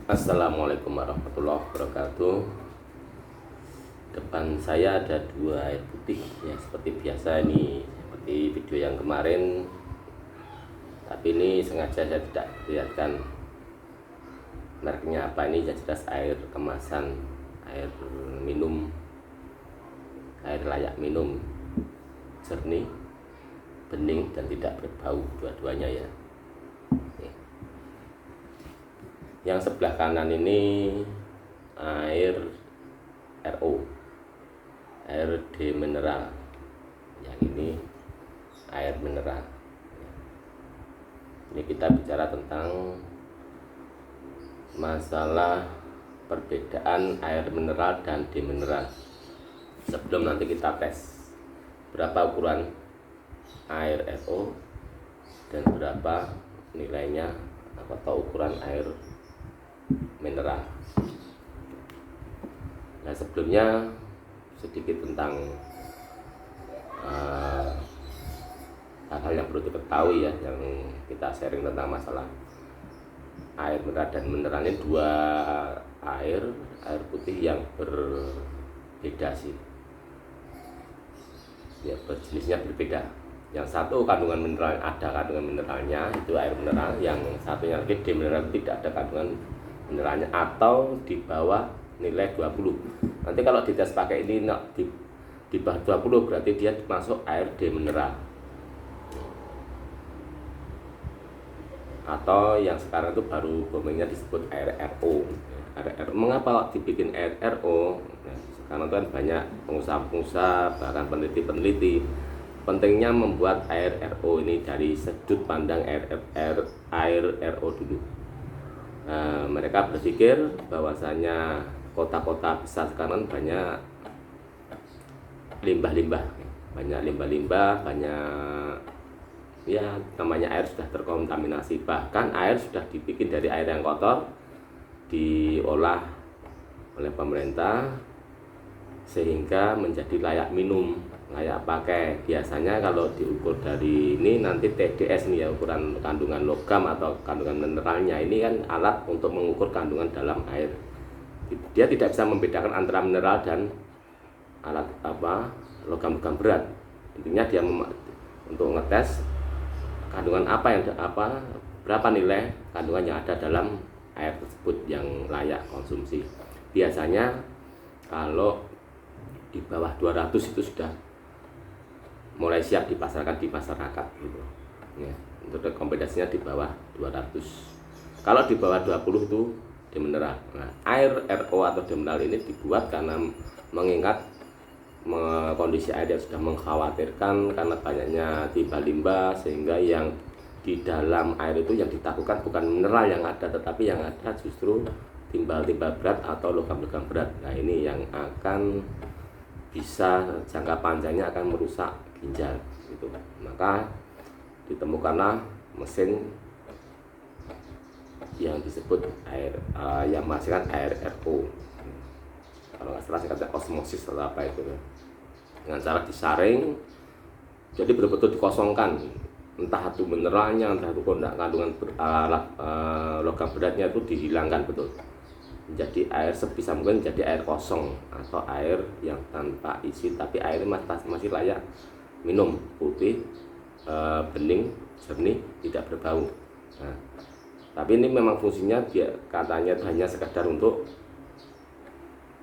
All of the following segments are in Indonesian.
Assalamualaikum warahmatullahi wabarakatuh. Depan saya ada dua air putih ya, seperti biasa ini, seperti video yang kemarin. Tapi ini sengaja saya tidak lihatkan mereknya apa. Ini jelas air kemasan, air minum, air layak minum, jernih, bening dan tidak berbau, dua-duanya ya. Yang sebelah kanan ini air RO, air demineral. Yang ini air mineral. Ini kita bicara tentang masalah perbedaan air mineral dan demineral. Sebelum nanti kita tes berapa ukuran air RO dan berapa nilainya atau ukuran air mineral. Nah, sebelumnya sedikit tentang hal-hal yang perlu diketahui ya, yang kita sharing tentang masalah air mineral dan mineral. Ini dua air putih yang berbeda sih ya, berjenisnya berbeda. Yang satu kandungan mineral, ada kandungan mineralnya, itu air mineral. Yang satunya lagi demineral, tidak ada kandungan mineralnya atau di bawah nilai 20. Nanti kalau dites pakai ini di bawah 20 berarti dia masuk air demineral. Atau yang sekarang itu baru boomingnya disebut air RO. Mengapa dibikin air RO? Nah, sekarang itu kan banyak pengusaha-pengusaha, bahkan peneliti-peneliti, pentingnya membuat air RO ini dari sudut pandang air RO dulu. Mereka berpikir bahwasanya kota-kota besar sekarang banyak limbah-limbah, banyak ya, namanya air sudah terkontaminasi. Bahkan air sudah dibikin dari air yang kotor, diolah oleh pemerintah sehingga menjadi layak minum, layak pakai. Biasanya kalau diukur dari ini nanti TDS nih ya, ukuran kandungan logam atau kandungan mineralnya. Ini kan alat untuk mengukur kandungan dalam air. Dia tidak bisa membedakan antara mineral dan alat logam-logam berat. Intinya dia untuk ngetes kandungan berapa nilai kandungan yang ada dalam air tersebut yang layak konsumsi. Biasanya kalau di bawah 200 itu sudah mulai siap dipasarkan di masyarakat gitu ya. Untuk kompetensinya di bawah 200. Kalau di bawah 20 itu demineral. Nah, air RO atau demineral ini dibuat karena mengingat kondisi air yang sudah mengkhawatirkan karena banyaknya limbah-limbah, sehingga yang di dalam air itu yang ditakutkan bukan mineral yang ada, tetapi yang ada justru timbal-timbal berat atau logam-logam berat. Nah, ini yang akan bisa jangka panjangnya akan merusak ginjal gitu. Maka ditemukanlah mesin yang disebut yang menghasilkan air RO. Kalau nggak salah singkatnya osmosis atau apa itu ya. Dengan cara disaring, jadi betul-betul dikosongkan, entah itu mineralnya, entah itu kandungan logam beratnya itu dihilangkan betul. Menjadi air sebisa mungkin menjadi air kosong atau air yang tanpa isi, tapi airnya masih layak minum, putih, bening, jernih, tidak berbau. Nah, tapi ini memang fungsinya katanya hanya sekedar untuk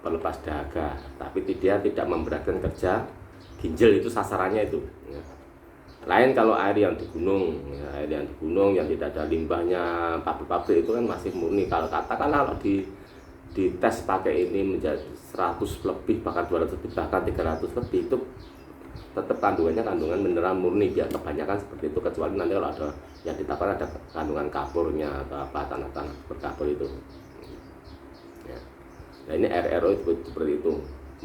pelepas dahaga, tapi dia tidak memberatkan kerja ginjal, itu sasarannya itu ya. Lain kalau air yang di gunung ya, air yang di gunung yang tidak ada limbahnya pabrik-pabrik itu kan masih murni. Kalau katakanlah kalau di tes pakai ini menjadi 100 lebih, bahkan 200 lebih, bahkan 300 lebih, itu tetap kandungan mineral murni. Biar kebanyakan seperti itu, kecuali nanti kalau ada yang ditambahkan ada kandungan kapurnya atau apa, tanah-tanah berkapur itu ya. Nah, ini RO itu seperti itu.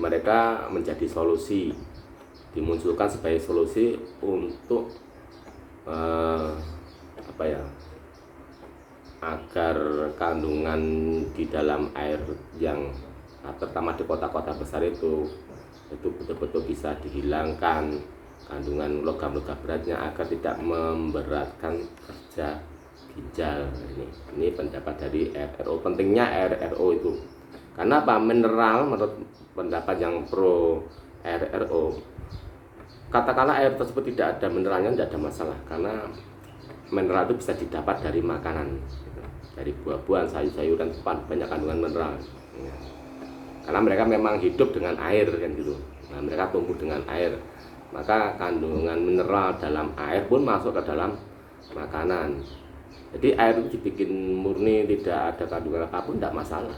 Mereka menjadi solusi, dimunculkan sebagai solusi untuk agar kandungan di dalam air yang terutama di kota-kota besar itu betul-betul bisa dihilangkan kandungan logam-logam beratnya, agar tidak memberatkan kerja ginjal. Ini pendapat dari RRO. Pentingnya RRO itu karena apa? Mineral menurut pendapat yang pro RRO, katakanlah air tersebut tidak ada mineralnya, tidak ada masalah, karena mineral itu bisa didapat dari makanan, dari buah-buahan, sayur-sayuran, banyak kandungan mineral. Karena mereka memang hidup dengan air kan gitu. Nah, mereka tumbuh dengan air, maka kandungan mineral dalam air pun masuk ke dalam makanan. Jadi air itu dibikin murni tidak ada kandungan apapun tidak masalah.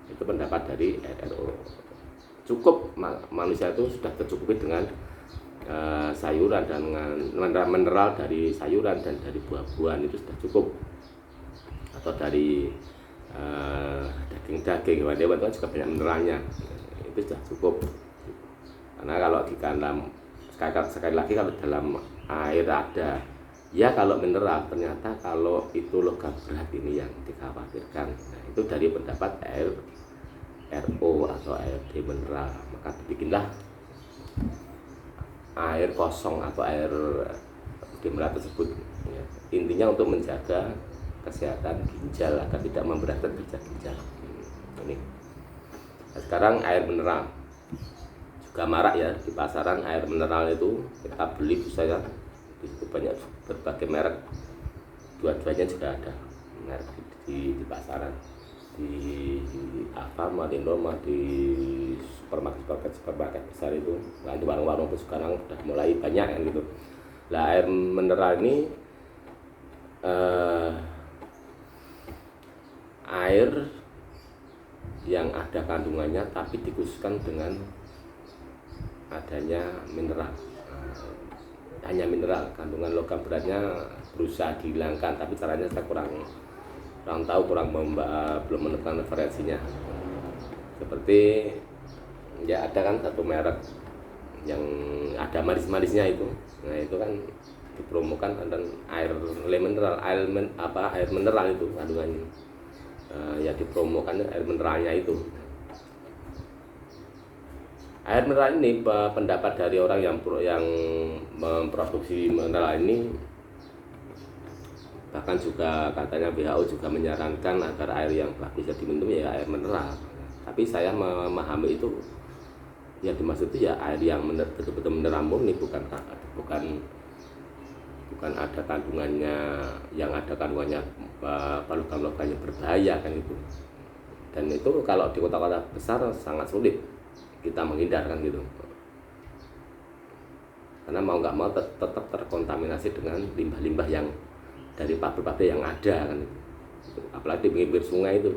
Itu pendapat dari RRO. Cukup manusia itu sudah tercukupi dengan sayuran dan mineral dari sayuran dan dari buah-buahan, itu sudah cukup, atau dari daging-daging hewan-hewan itu juga banyak mineralnya, itu sudah cukup. Karena kalau di dalam, sekali lagi, kalau dalam air ada ya, kalau mineral, ternyata kalau itu logam berat ini yang dikhawatirkan. Nah, itu dari pendapat RO atau ARD mineral. Maka dibikinlah air kosong atau air mineral tersebut, ya. Intinya untuk menjaga kesehatan ginjal agar tidak memberatkan ginjal. Ini. Nah, sekarang air mineral juga marak ya di pasaran. Air mineral itu kita beli bisa ya, itu banyak berbagai merek, dua-duanya juga ada merek di pasaran, di Alfamart, Indomart, di supermarket besar itu, nah, di warung-warung pun sekarang sudah mulai banyak kan gitu. Nah, air mineral ini air yang ada kandungannya tapi dikhususkan dengan adanya mineral. Hanya mineral, kandungan logam beratnya berusaha dihilangkan, tapi caranya saya kurang tahu, belum menemukan referensinya. Seperti ya ada kan satu merek yang ada manis-manisnya itu, nah itu kan dipromokan dan air mineral itu kandungannya, ya dipromokan air mineralnya itu. Air mineral ini, pendapat dari orang yang memproduksi mineral ini, bahkan juga katanya WHO juga menyarankan agar air yang bisa diminum ya air mineral. Tapi saya memahami itu yang dimaksud itu ya air yang betul-betul mineral murni, bukan ada kandungannya, yang ada kandungannya logam-logamnya berbahaya kan itu. Dan itu kalau di kota-kota besar sangat sulit kita menghindarkan gitu, karena mau nggak mau tetap terkontaminasi dengan limbah-limbah yang dari pabrik-pabrik yang ada kan itu. Apalagi di pinggir sungai itu.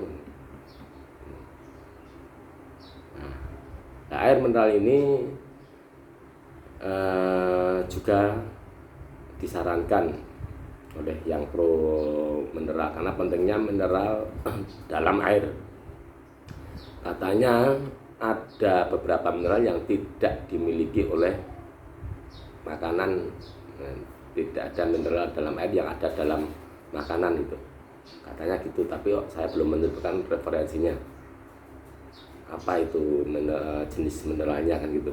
Nah, air mineral ini juga disarankan oleh yang pro mineral karena pentingnya mineral dalam air. Katanya ada beberapa mineral yang tidak dimiliki oleh makanan. Tidak ada mineral dalam air yang ada dalam makanan itu, katanya gitu. Tapi saya belum menemukan referensinya apa itu jenis mineralnya kan gitu.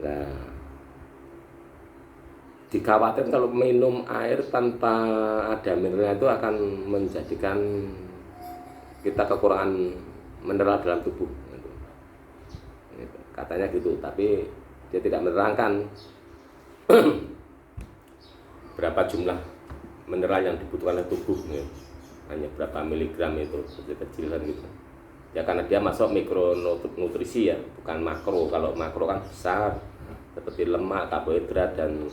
Nah, dikhawatirkan kalau minum air tanpa ada mineralnya itu akan menjadikan kita kekurangan mineral dalam tubuh gitu. Katanya gitu, tapi dia tidak menerangkan berapa jumlah mineral yang dibutuhkan oleh tubuh gitu. Hanya berapa miligram itu, kecil-kecil kan gitu ya, karena dia masuk mikronutrisi ya, bukan makro. Kalau makro kan besar seperti lemak, karbohidrat dan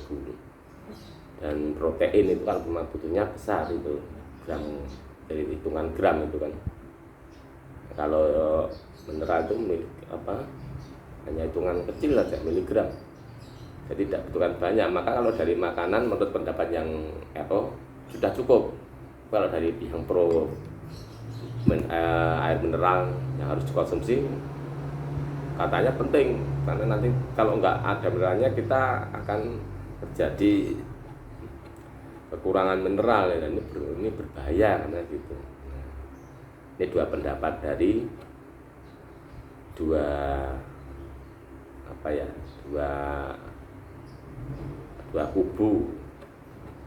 protein, itu kan memang butuhnya besar itu, gram, dari hitungan gram itu kan. Kalau mineral itu hanya hitungan kecil saja, miligram, jadi tidak butuhkan banyak. Maka kalau dari makanan menurut pendapat yang sudah cukup. Kalau dari yang pro air mineral yang harus dikonsumsi, katanya penting, karena nanti kalau nggak ada mineralnya kita akan terjadi kekurangan mineral ya, dan ini berbahaya karena gitu. Ini dua pendapat dari dua kubu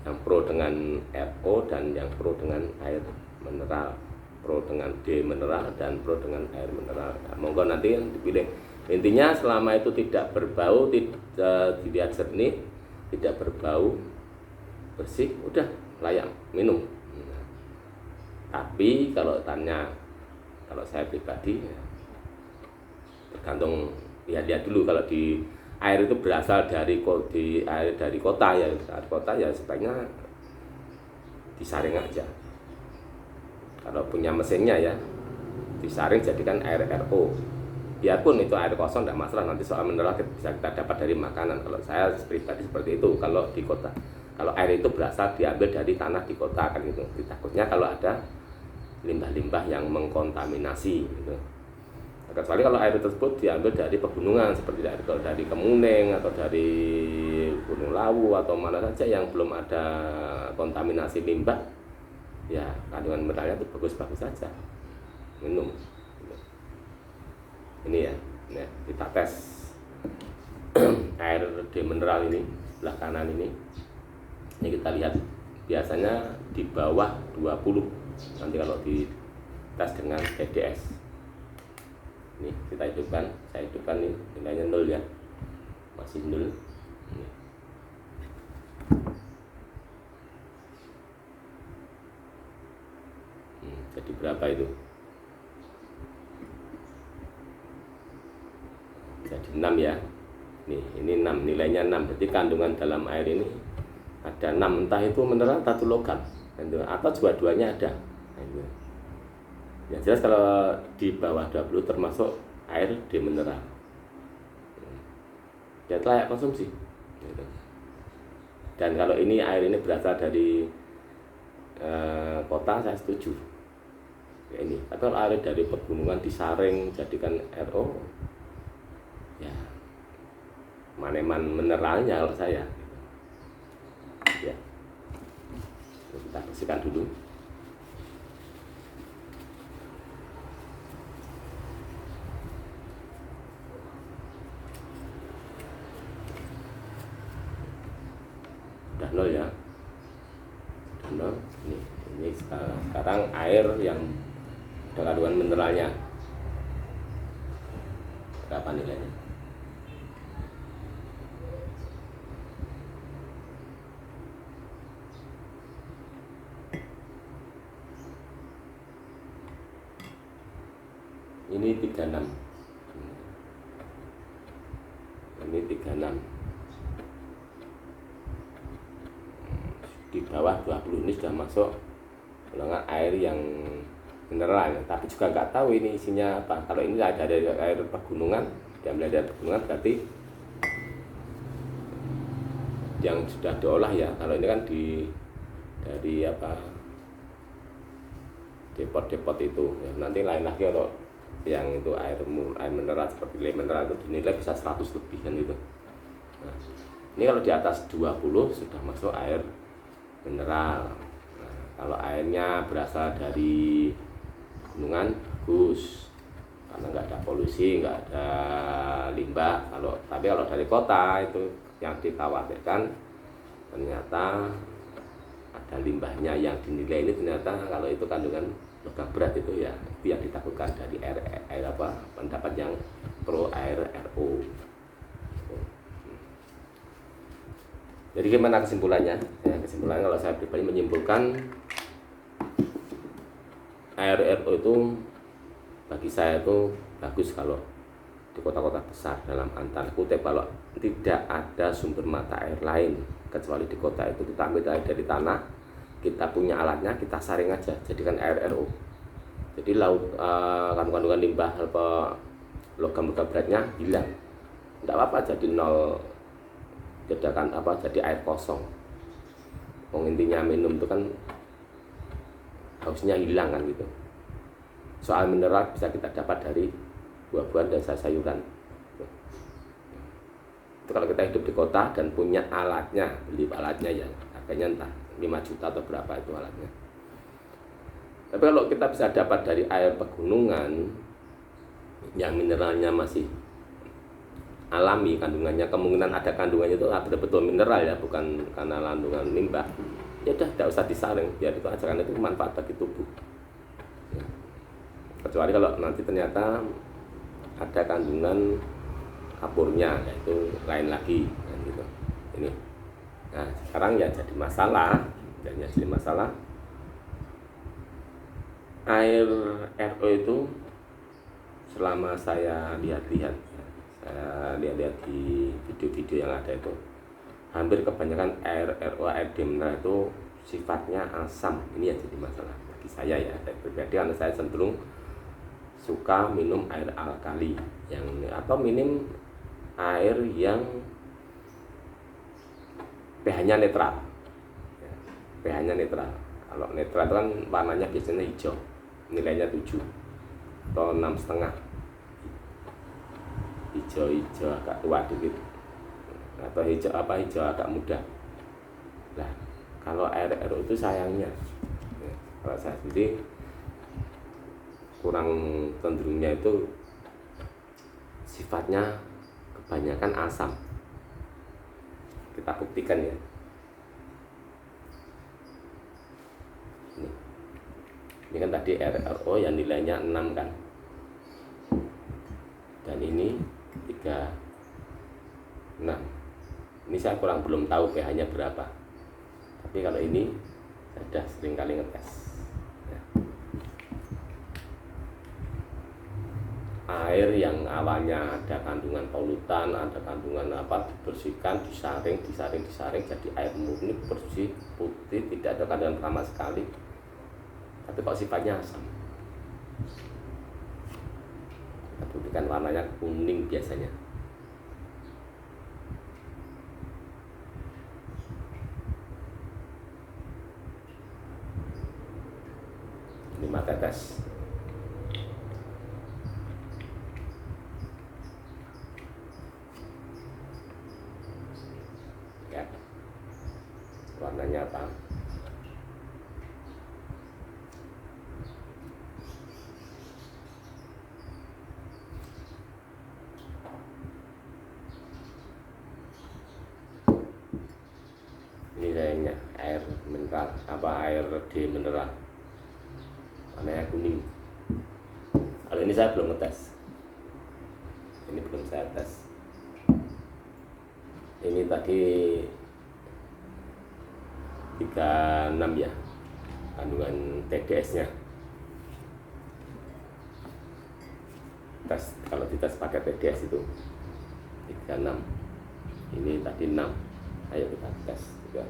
yang pro dengan RO dan yang pro dengan air mineral, pro dengan D mineral dan pro dengan air mineral. Nah, monggo nanti yang dipilih. Intinya selama itu tidak berbau, tidak dilihat jernih, tidak berbau, bersih, udah layak minum. Nah, tapi kalau saya pribadi ya, tergantung, lihat dulu. Kalau di air itu berasal dari kota ya, dari kota ya sebaiknya disaring aja. Kalau punya mesinnya ya disaring, jadikan air RO. Biarpun itu air kosong tidak masalah, nanti soal mineral bisa kita dapat dari makanan. Kalau saya pribadi seperti itu kalau di kota. Kalau air itu berasal diambil dari tanah di kota kan gitu. Takutnya kalau ada limbah-limbah yang mengkontaminasi gitu. Kecuali kalau air tersebut diambil dari pegunungan seperti dari Kemuning atau dari Gunung Lawu atau mana saja yang belum ada kontaminasi limbah, ya kandungan mineralnya itu bagus-bagus saja minum. Ini ya, kita tes air demineral ini sebelah kanan ini kita lihat biasanya di bawah 20. Nanti kalau di tes dengan TDS ini kita hidupkan, saya hidupkan ini nilainya 0 ya, masih 0. Ini. Jadi berapa itu? Jadi 6 ya. Ini 6, nilainya 6. Berarti kandungan dalam air ini ada 6, entah itu mineral atau logam, atau dua-duanya ada. Yang jelas kalau di bawah 20 termasuk air demineral. Dan layak konsumsi. Dan kalau ini air ini berasal dari kota, saya setuju. Ya ini. Tapi kalau air dari pegunungan disaring jadikan RO, ya maneman mineralnya kalau saya. Ya. Kita bersihkan dulu. Udah 0 ya. Udah 0. Ini sekarang air yang ada kandungan mineralnya berapa nilainya? Ini 36. Ini 36. Di bawah 20 ini sudah masuk golongan air yang mineral, tapi juga nggak tahu ini isinya apa. Kalau ini ada dari air pegunungan, diambil dari pegunungan, berarti yang sudah diolah ya. Kalau ini kan dari apa, depot-depot itu ya. Nanti lain lagi kalau yang itu air mineral seperti le mineral itu dinilai bisa 100 lebih kan gitu. Nah, ini kalau di atas 20 sudah masuk air mineral. Nah, kalau airnya berasal dari gunungan bagus, karena nggak ada polusi, nggak ada limbah. Tapi kalau dari kota itu yang dikhawatirkan ternyata ada limbahnya yang dinilai ini ternyata kalau itu kandungan logam berat itu ya, itu yang ditakutkan dari air apa, pendapat yang pro air RO. Jadi gimana kesimpulannya? Ya, kesimpulannya kalau saya pribadi menyimpulkan air RO itu bagi saya itu bagus kalau di kota-kota besar, dalam antar kutip kalau tidak ada sumber mata air lain kecuali di kota itu kita ambil air dari tanah, kita punya alatnya, kita saring aja jadikan air RO. Jadi kandungan limbah apa logam-logam beratnya hilang, tidak apa-apa jadi 0, jadikan apa, jadi air kosong. Intinya minum itu kan hausnya hilang kan gitu. Soal mineral bisa kita dapat dari buah-buahan dan sayur-sayuran. Itu kalau kita hidup di kota dan punya alatnya, beli alatnya ya harganya entah 5 juta atau berapa itu alatnya. Tapi kalau kita bisa dapat dari air pegunungan yang mineralnya masih alami kandungannya, kemungkinan ada kandungannya itu betul-betul mineral ya, bukan karena kandungan limbah, ya udah tidak usah disaring, biar itu aja, karena itu manfaat bagi tubuh ya. Kecuali kalau nanti ternyata ada kandungan kapurnya, ya itu lain lagi kan gitu. Ini nah sekarang ya jadi masalah air RO itu selama saya lihat-lihat di video-video yang ada itu, hampir kebanyakan air RO, air di mineral itu sifatnya asam. Ini yang jadi masalah bagi saya ya, pribadi, karena saya cenderung suka minum air alkali yang atau minum air yang pH-nya netral ya, pH-nya netral. Kalau netral itu kan warnanya biasanya hijau, nilainya 7 atau 6,5, hijau agak tua dikit, atau hijau agak muda. Nah kalau air RO itu sayangnya ya, kalau saya sendiri kurang cenderungnya itu sifatnya kebanyakan asam. Kita buktikan ya. Ini kan tadi RO yang nilainya 6 kan, dan ini 3,6. Ini saya belum tahu pH-nya berapa, tapi kalau ini saya sudah sering kali ngetes ya. Air yang awalnya ada kandungan polutan, ada kandungan apa, dibersihkan, disaring jadi air murni bersih, putih, tidak ada kandungan sama sekali, tapi kok sifatnya asam. Kita buktikan, warnanya kuning biasanya. Ini 5 tetes. Ya. Warnanya apa? Ini kayaknya air mineral, air di mineral, warnanya kuning. Kalau ini saya belum ngetes, ini belum saya tes. Ini tadi 3,6 ya kandungan TDS-nya. Tes, kalau dites pakai TDS itu 3,6. Ini tadi 6. Ayo kita tes juga.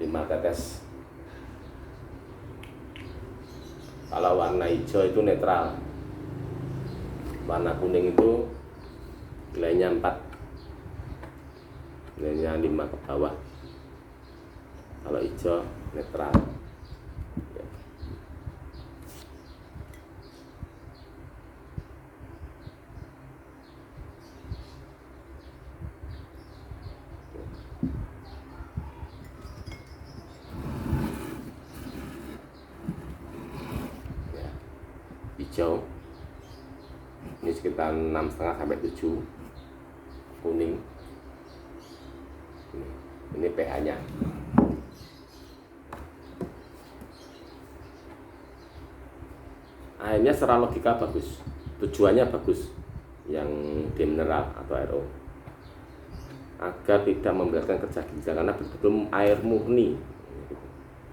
Lima tetes. Kalau warna hijau itu netral, warna kuning itu nilainya 4, nilainya 5 ke bawah. Kalau hijau netral ya. Hijau ini sekitar 6,5 sampai 7, kuning ini pH-nya. Akhirnya secara logika bagus, tujuannya bagus, yang demineral atau RO, agar tidak memberatkan kerja ginjal, karena betul-betul air murni,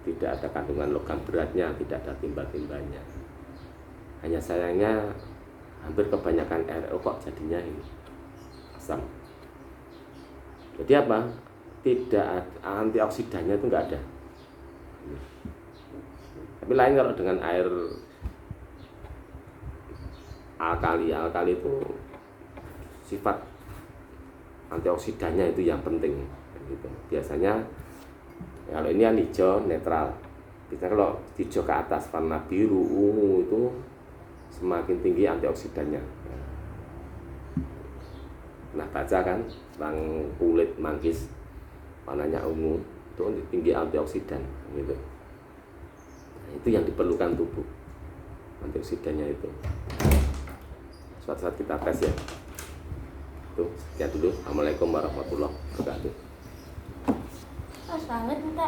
tidak ada kandungan logam beratnya, tidak ada timba-timbanya. Hanya sayangnya hampir kebanyakan RO kok jadinya ini asam. Jadi apa? Tidak ada, antioksidannya itu enggak ada. Tapi lain kalau dengan air alkali itu sifat antioksidannya itu yang penting gitu. Biasanya kalau ini kan hijau netral, biasanya kalau hijau ke atas warna biru, ungu itu semakin tinggi antioksidannya. Nah baca kan tentang kulit manggis warnanya ungu itu tinggi antioksidan gitu. Nah, itu yang diperlukan tubuh, antioksidannya itu. Suatu saat kita tes ya. Tuh, sekian dulu. Assalamualaikum warahmatullahi wabarakatuh. Sangat minta